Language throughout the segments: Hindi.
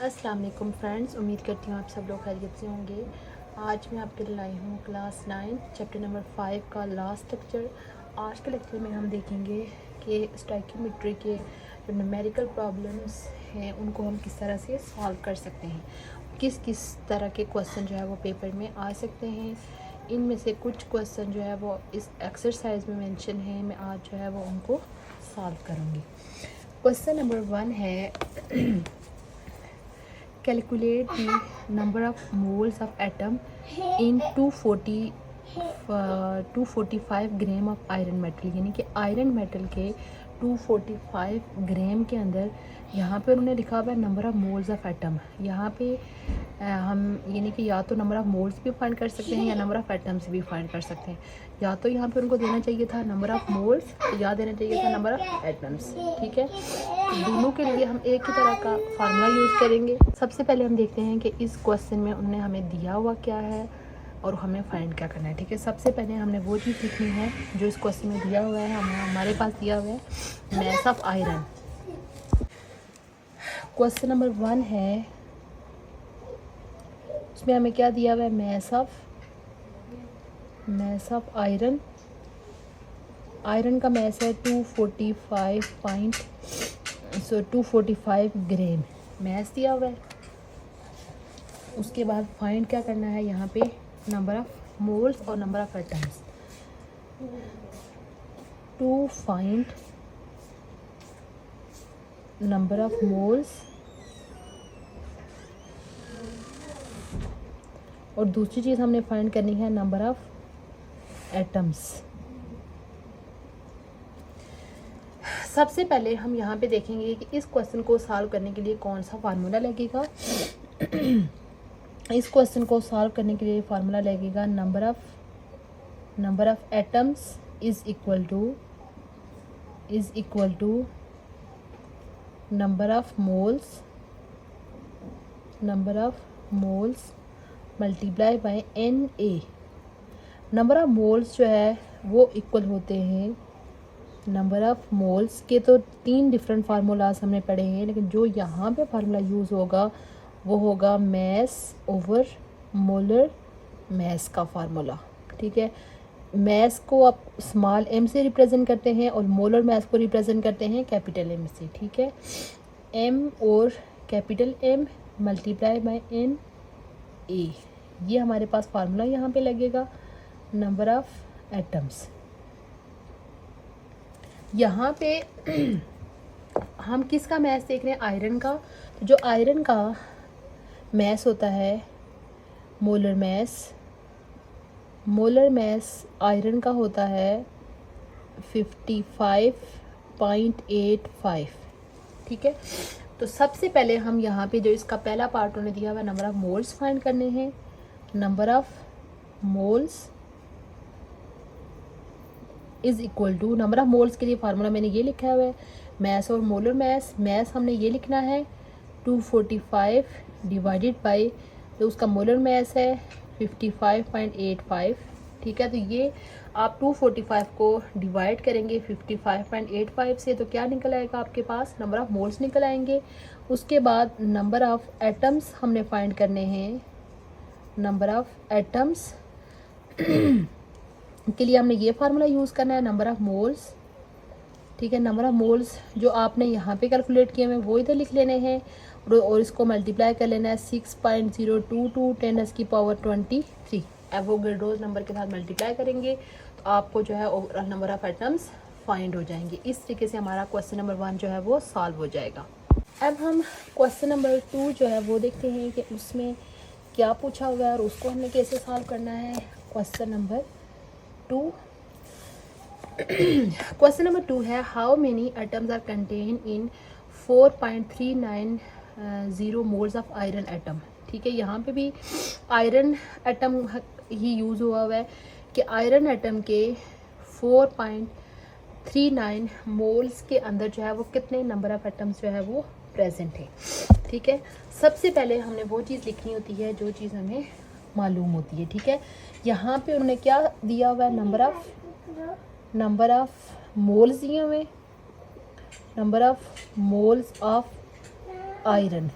अस्सलाम वालेकुम फ्रेंड्स, उम्मीद करती हूँ आप सब लोग खैरियत से होंगे। आज मैं आपके लिए लाई हूँ क्लास 9 चैप्टर नंबर 5 का लास्ट लेक्चर। आज के लेक्चर में हम देखेंगे कि स्टोइकियोमेट्री के जो न्यूमेरिकल प्रॉब्लम्स हैं उनको हम किस तरह से सॉल्व कर सकते हैं, किस किस तरह के क्वेश्चन जो है वो पेपर में आ सकते हैं। इनमें से कुछ क्वेश्चन जो है वो इस एक्सरसाइज में मेंशन है, मैं आज जो है वो उनको सॉल्व करूँगी। क्वेश्चन नंबर 1 है calculate the number of moles of atom in 245 gram of iron metal, यानी कि आयरन मेटल के 245 ग्राम के अंदर यहाँ पे उन्होंने लिखा हुआ है number of moles of atom. यहाँ पे हम यानी कि या तो नंबर ऑफ़ मोल्स भी फाइंड कर सकते हैं या नंबर ऑफ़ एटम्स भी फाइंड कर सकते हैं। या तो यहाँ पे उनको देना चाहिए था नंबर ऑफ़ मोल्स या देना चाहिए था नंबर ऑफ़ एटम्स। ठीक है, दोनों के लिए हम एक ही तरह का फार्मूला यूज़ करेंगे। सबसे पहले हम देखते हैं कि इस क्वेश्चन में उन्होंने हमें दिया हुआ क्या है और हमें फाइंड क्या करना है। ठीक है, सबसे पहले हमने वो चीज़ लिखनी है जो इस क्वेश्चन में दिया हुआ है, हमारे पास दिया हुआ है mass of iron. Question number 1 है, उसमें हमें क्या दिया हुआ है, मास ऑफ आयरन। आयरन का मास है 245 ग्राम मास दिया हुआ है। उसके बाद फाइंड क्या करना है, यहाँ पे नंबर ऑफ मोल्स और number of atoms. To find number of moles और दूसरी चीज़ हमने फाइंड करनी है नंबर ऑफ एटम्स। सबसे पहले हम यहाँ पे देखेंगे कि इस क्वेश्चन को सॉल्व करने के लिए कौन सा फार्मूला लगेगा। इस क्वेश्चन को सॉल्व करने के लिए फार्मूला लगेगा number of atoms is equal to number of moles multiply by Na। Number of moles जो है वो इक्वल होते हैं नंबर ऑफ मोल्स के। तो 3 डिफरेंट फार्मूलाज हमने पढ़े हैं, लेकिन जो यहाँ पे फार्मूला यूज़ होगा वो होगा मैस ओवर मोलर मैस का फार्मूला। ठीक है, मैस को आप स्मॉल m से रिप्रेजेंट करते हैं और मोलर मैस को रिप्रेजेंट करते हैं कैपिटल M से। ठीक है, m और capital M multiply by Na, ये हमारे पास फार्मूला यहाँ पे लगेगा नंबर ऑफ एटम्स। यहाँ पे हम किसका मैस देख रहे हैं, आयरन का। तो जो आयरन का मैस होता है मोलर मैस आयरन का होता है 55.85। ठीक है, तो सबसे पहले हम यहाँ पे जो इसका पहला पार्ट उन्होंने दिया हुआ नंबर ऑफ मोल्स फाइंड करने हैं। Number of moles is equal to, number of moles के लिए फार्मूला मैंने ये लिखा हुआ है मैस और मोलर मैस हमने ये लिखना है 245 डिवाइडेड बाय जो उसका मोलर मैस है 55.85। ठीक है, तो ये आप 245 को डिवाइड करेंगे 55.85 से तो क्या निकल आएगा आपके पास, नंबर ऑफ मोल्स निकल आएंगे। उसके बाद नंबर ऑफ एटम्स हमने फाइंड करने हैं। नंबर ऑफ एटम्स के लिए हमने ये फार्मूला यूज़ करना है नंबर ऑफ मोल्स। ठीक है, नंबर ऑफ मोल्स जो आपने यहाँ पे कैलकुलेट किए हैं वो इधर लिख लेने हैं और इसको मल्टीप्लाई कर लेना है 6.022 10⁻23 एवोगाड्रोस नंबर के साथ मल्टीप्लाई करेंगे तो आपको जो है overall number of atoms find हो जाएंगे। इस तरीके से हमारा क्वेश्चन नंबर 1 जो है वो सॉल्व हो जाएगा। अब हम क्वेश्चन नंबर 2 जो है वो देखते हैं कि उसमें क्या पूछा हुआ है और उसको हमने कैसे सॉल्व करना है। क्वेश्चन नंबर 2 है how many atoms are contain in 4.390 moles of iron atom. ठीक है, यहाँ पे भी आयरन एटम ही यूज़ हुआ है कि आयरन एटम के 4.39 मोल्स के अंदर जो है वो कितने नंबर ऑफ एटम्स जो है वो प्रेजेंट है। ठीक है, सबसे पहले हमने वो चीज़ लिखनी होती है जो चीज़ हमें मालूम होती है। ठीक है, यहाँ पे उन्होंने क्या दिया हुआ है, नंबर ऑफ मोल्स दिए हुए, number of moles of iron.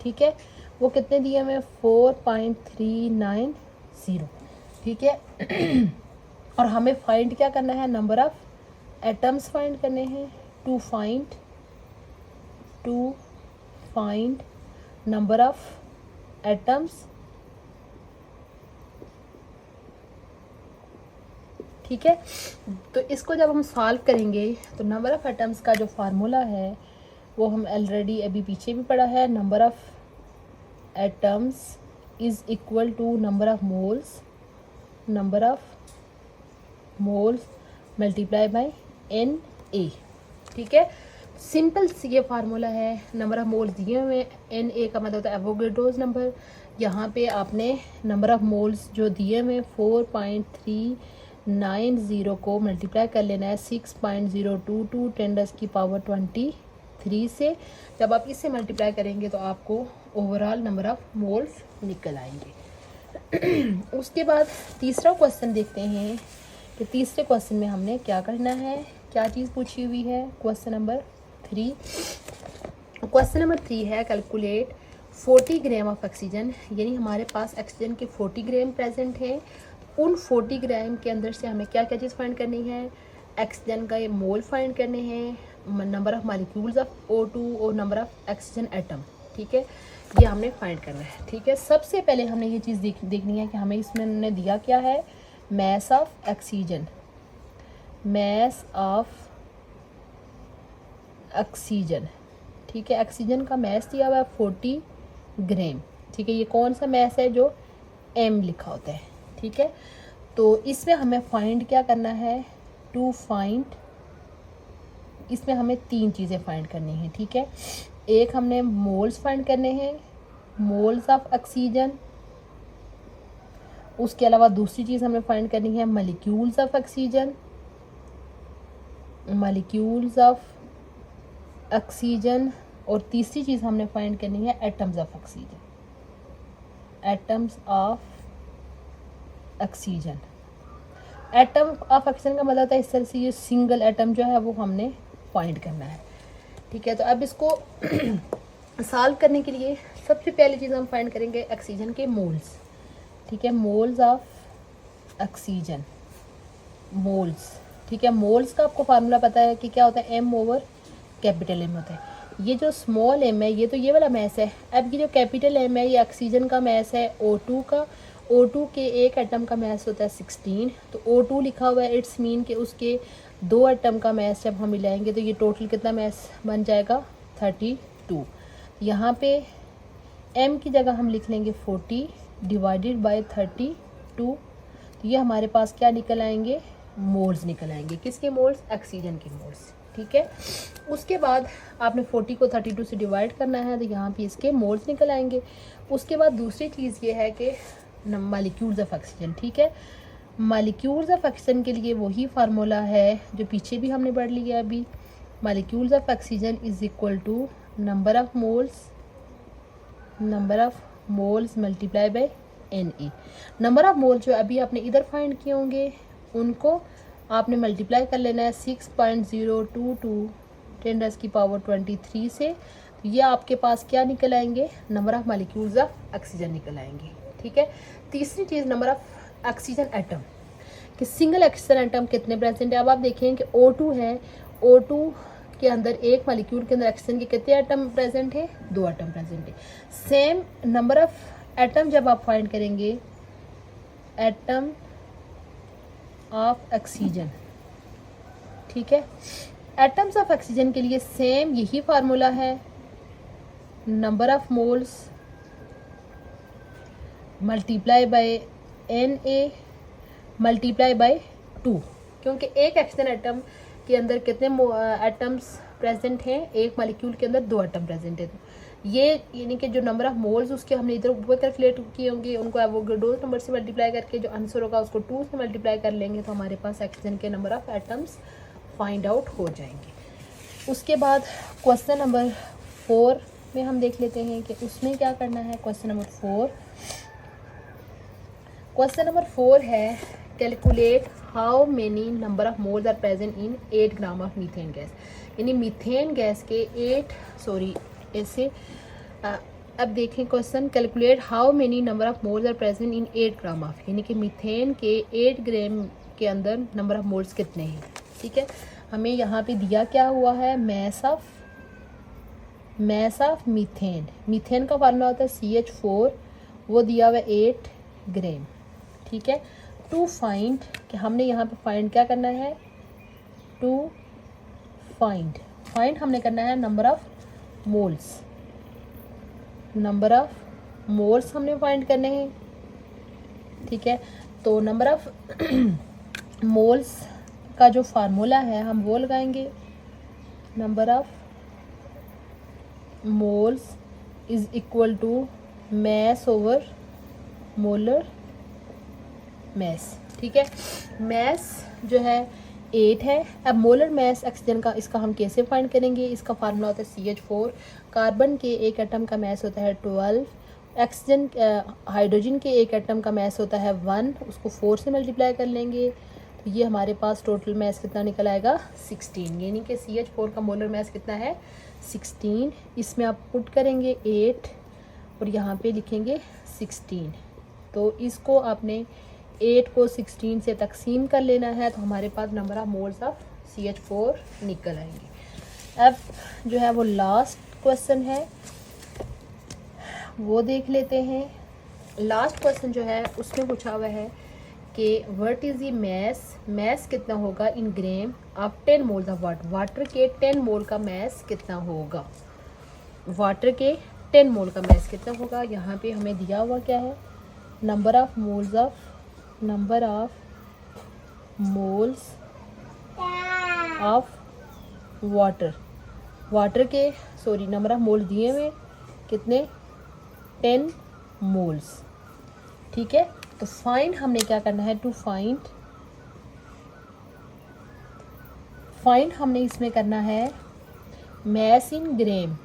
ठीक है, वो कितने दिए हमें 4.390, ठीक है। और हमें फाइंड क्या करना है, नंबर ऑफ एटम्स फाइंड करने हैं, to find number of atoms, ठीक है। तो इसको जब हम सॉल्व करेंगे तो नंबर ऑफ एटम्स का जो फार्मूला है वो हम ऑलरेडी अभी पीछे भी पढ़ा है, number of atoms is equal to number of moles multiply by Na, ठीक है। सिंपल सी ये फार्मूला है, नंबर ऑफ मोल्स दिए हुए हैं, Na का मतलब होता है एवोगाड्रोस नंबर। यहाँ पे आपने नंबर ऑफ मोल्स जो दिए हुए 4.390 को मल्टीप्लाई कर लेना है 6.022 10⁻23 से। जब आप इससे मल्टीप्लाई करेंगे तो आपको ओवरऑल नंबर ऑफ मोल्स निकल आएंगे। उसके बाद तीसरा क्वेश्चन देखते हैं कि तीसरे क्वेश्चन में हमने क्या करना है, क्या चीज़ पूछी हुई है। क्वेश्चन नंबर 3 है कैलकुलेट 40 ग्राम ऑफ ऑक्सीजन, यानी हमारे पास ऑक्सीजन के 40 ग्राम प्रेजेंट है। उन 40 ग्राम के अंदर से हमें क्या क्या चीज़ फाइंड करनी है, ऑक्सीजन का ये मोल फाइंड करने हैं, number of molecules of O2 और नंबर ऑफ ऑक्सीजन एटम, ठीक है, ये हमने फाइंड करना है, ठीक है। सबसे पहले हमने ये चीज़ देखनी है कि हमें इसमें उन्होंने दिया क्या है, मास ऑफ ऑक्सीजन, ठीक है। ऑक्सीजन का मास दिया हुआ है 40 ग्राम, ठीक है। ये कौन सा मास है, जो M लिखा होता है, ठीक है। तो इसमें हमें फाइंड क्या करना है, टू फाइंड, इसमें हमें 3 चीज़ें फाइंड करनी है, ठीक है। एक हमने मोल्स फाइंड करने हैं, मोल्स ऑफ ऑक्सीजन। उसके अलावा दूसरी चीज़ हमें फाइंड करनी है मॉलिक्यूल्स ऑफ ऑक्सीजन, और तीसरी चीज़ हमने फाइंड करनी है atoms of oxygen. Atom of oxygen का मतलब होता है इस तरह से ये सिंगल एटम जो है वो हमने फाइंड करना है, ठीक है। तो अब इसको सॉल्व करने के लिए सबसे पहली चीज़ हम फाइंड करेंगे ऑक्सीजन के मोल्स, ठीक है। मोल्स ऑफ ऑक्सीजन, ठीक है। मोल्स का आपको फार्मूला पता है कि क्या होता है, M ओवर कैपिटल M होता है। ये जो स्मॉल m है ये तो ये वाला मैस है। अब ये जो कैपिटल M है ये ऑक्सीजन का मैस है O2 का। O2 के एक एटम का मैस होता है 16, तो O2 लिखा हुआ है, इट्स मीन कि उसके 2 एटम का मैस जब हम मिलाएंगे तो ये टोटल कितना मैस बन जाएगा, 32। यहाँ पे M की जगह हम लिख लेंगे 40 डिवाइडेड बाय 32, तो ये हमारे पास क्या निकल आएंगे, मोल्स निकल आएंगे। किसके मोल्स, ऑक्सीजन के मोल्स, ठीक है। उसके बाद आपने 40 को 32 से डिवाइड करना है, तो यहाँ पे इसके मोल्स निकल आएंगे। उसके बाद दूसरी चीज़ ये है कि मॉलिक्यूल्स ऑफ ऑक्सीजन, ठीक है। मॉलिक्यूल्स ऑफ ऑक्सीजन के लिए वही फार्मूला है जो पीछे भी हमने पढ़ लिया अभी, molecules of oxygen is equal to number of moles multiply by Na। Number of mole जो अभी आपने इधर फाइंड किए होंगे उनको आपने मल्टीप्लाई कर लेना है 6.022 10⁻23 से, तो ये आपके पास क्या निकल आएंगे, number of molecules of oxygen निकल आएंगे, ठीक है। तीसरी चीज़ नंबर ऑफ ऑक्सीजन एटम, कि सिंगल ऑक्सीजन एटम कितने प्रेजेंट है। अब आप देखें कि O2 है, O2 के अंदर एक मॉलिक्यूल के अंदर ऑक्सीजन के कितने एटम प्रेजेंट है, 2 एटम प्रेजेंट है। सेम नंबर ऑफ एटम जब आप फाइंड करेंगे, एटम ऑफ ऑक्सीजन, ठीक है। एटम्स ऑफ ऑक्सीजन के लिए सेम यही फार्मूला है, number of moles multiply by Na multiply by 2, क्योंकि एक ऑक्सीजन एटम के अंदर कितने एटम्स प्रेजेंट हैं, एक मॉलिक्यूल के अंदर 2 एटम प्रेजेंट है। तो ये यानी कि जो नंबर ऑफ मोल्स उसके हमने इधर ऊपर कैलकुलेट किए होंगे, उनको एवोगाड्रोस नंबर से मल्टीप्लाई करके जो आंसर होगा उसको 2 से मल्टीप्लाई कर लेंगे, तो हमारे पास ऑक्सीजन के number of atoms find out हो जाएंगे। उसके बाद क्वेश्चन नंबर 4 में हम देख लेते हैं कि उसमें क्या करना है। क्वेश्चन नंबर 4 है calculate how many number of moles are present in 8 gram of methane gas, यानी मीथेन गैस के अब देखें question, calculate how many number of moles are present in 8 gram of, यानी कि मीथेन के 8 ग्राम के अंदर नंबर ऑफ मोल्स कितने हैं। ठीक है, हमें यहाँ पे दिया क्या हुआ है, मैस ऑफ मीथेन। मीथेन का फार्मूला होता है CH4, वो दिया हुआ है 8 ग्राम। ठीक है, टू फाइंड, कि हमने यहाँ पे फाइंड क्या करना है, टू फाइंड हमने करना है नंबर ऑफ मोल्स हमने फाइंड करने हैं। ठीक है, तो नंबर ऑफ मोल्स का जो फार्मूला है हम वो लगाएंगे, number of moles is equal to mass over molar mass. ठीक है, मैस जो है 8 है। अब मोलर मैस ऑक्सीजन का, इसका हम कैसे फाइंड करेंगे, इसका फार्मूला होता है CH4, कार्बन के एक एटम का मैस होता है 12, ऑक्सीजन हाइड्रोजन के एक एटम का मैस होता है 1, उसको 4 से मल्टीप्लाई कर लेंगे तो ये हमारे पास टोटल मैस कितना निकल आएगा 16, यानी कि CH4 का मोलर मैस कितना है 16। इसमें आप पुट करेंगे 8 और यहाँ पे लिखेंगे 16, तो इसको आपने 8 को 16 से तकसीम कर लेना है, तो हमारे पास number of moles of CH4 निकल आएंगे। अब जो है वो लास्ट क्वेश्चन है वो देख लेते हैं। लास्ट क्वेश्चन जो है उसमें पूछा हुआ है कि व्हाट इज़ दी मैस कितना होगा in gram of 10 moles of water के 10 मोल का मैस कितना होगा, वाटर के 10 मोल का मैस कितना होगा। यहाँ पे हमें दिया हुआ क्या है, number of moles of water के नंबर ऑफ मोल्स दिए हुए कितने 10 मोल्स। ठीक है, तो फाइंड हमने क्या करना है, टू फाइंड हमने इसमें करना है mass in gram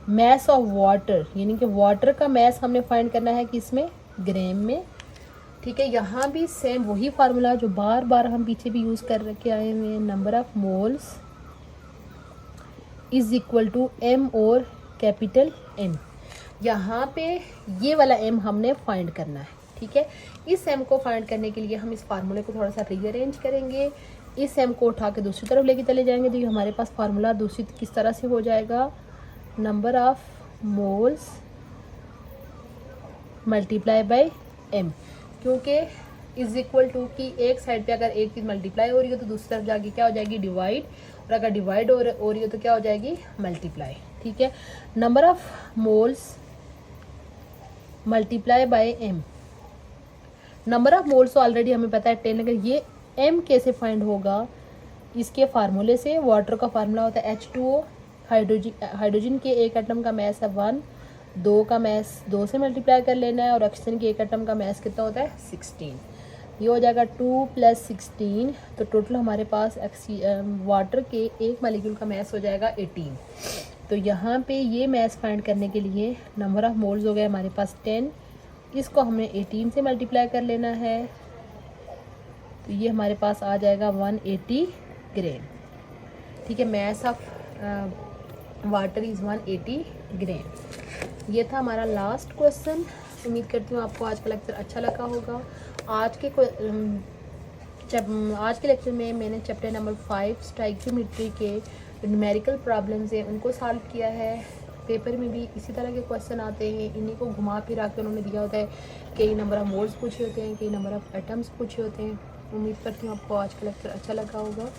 mass of water, यानी कि वाटर का मैस हमने फाइंड करना है कि इसमें ग्राम में। ठीक है, यहाँ भी सेम वही फार्मूला जो बार बार हम पीछे भी यूज़ कर के आए हुए हैं, number of moles is equal to M और कैपिटल M। यहाँ पे ये वाला M हमने फाइंड करना है। ठीक है, इस M को फाइंड करने के लिए हम इस फार्मूले को थोड़ा सा रीअरेंज करेंगे, इस M को उठा के दूसरी तरफ लेके चले जाएंगे तो ये हमारे पास फार्मूला दूसरी किस तरह से हो जाएगा, number of moles multiply bye M, क्योंकि इज इक्वल टू की एक साइड पे अगर एक चीज़ मल्टीप्लाई हो रही हो तो दूसरी तरफ जाके क्या हो जाएगी डिवाइड, और अगर डिवाइड हो रही हो तो क्या हो जाएगी मल्टीप्लाई। ठीक है, number of moles multiply bye M, number of moles तो ऑलरेडी हमें पता है 10, अगर ये M कैसे फाइंड होगा, इसके फार्मूले से, वाटर का फार्मूला होता है H2O, हाइड्रोजन के एक एटम का मैस है 1, 2 का मैस 2 से मल्टीप्लाई कर लेना है, और ऑक्सीजन के एक एटम का मैस कितना होता है 16, ये हो जाएगा 2 + 16, तो टोटल हमारे पास वाटर के एक मालिक्यूल का मैस हो जाएगा 18। तो यहाँ पे ये मैस फाइंड करने के लिए नंबर ऑफ मोल्स हो गए हमारे पास 10, इसको हमने 18 से मल्टीप्लाई कर लेना है, तो ये हमारे पास आ जाएगा 180 ग्राम। ठीक है, मैस ऑफ वाटर इज़ 180 ग्राम। ये था हमारा लास्ट क्वेश्चन। उम्मीद करती हूँ आपको आज का लेक्चर अच्छा लगा होगा। आज के लेक्चर में मैंने चैप्टर नंबर 5 स्टाइकियोमेट्री के न्यूमेरिकल प्रॉब्लम्स हैं उनको सॉल्व किया है। पेपर में भी इसी तरह के क्वेश्चन आते हैं, इन्हीं को घुमा फिरा के उन्होंने दिया होता है, कई नंबर ऑफ मोल्स पूछे होते हैं, कई नंबर ऑफ एटम्स पूछे होते हैं। उम्मीद करती हूँ आपको आज का लेक्चर अच्छा लगा होगा।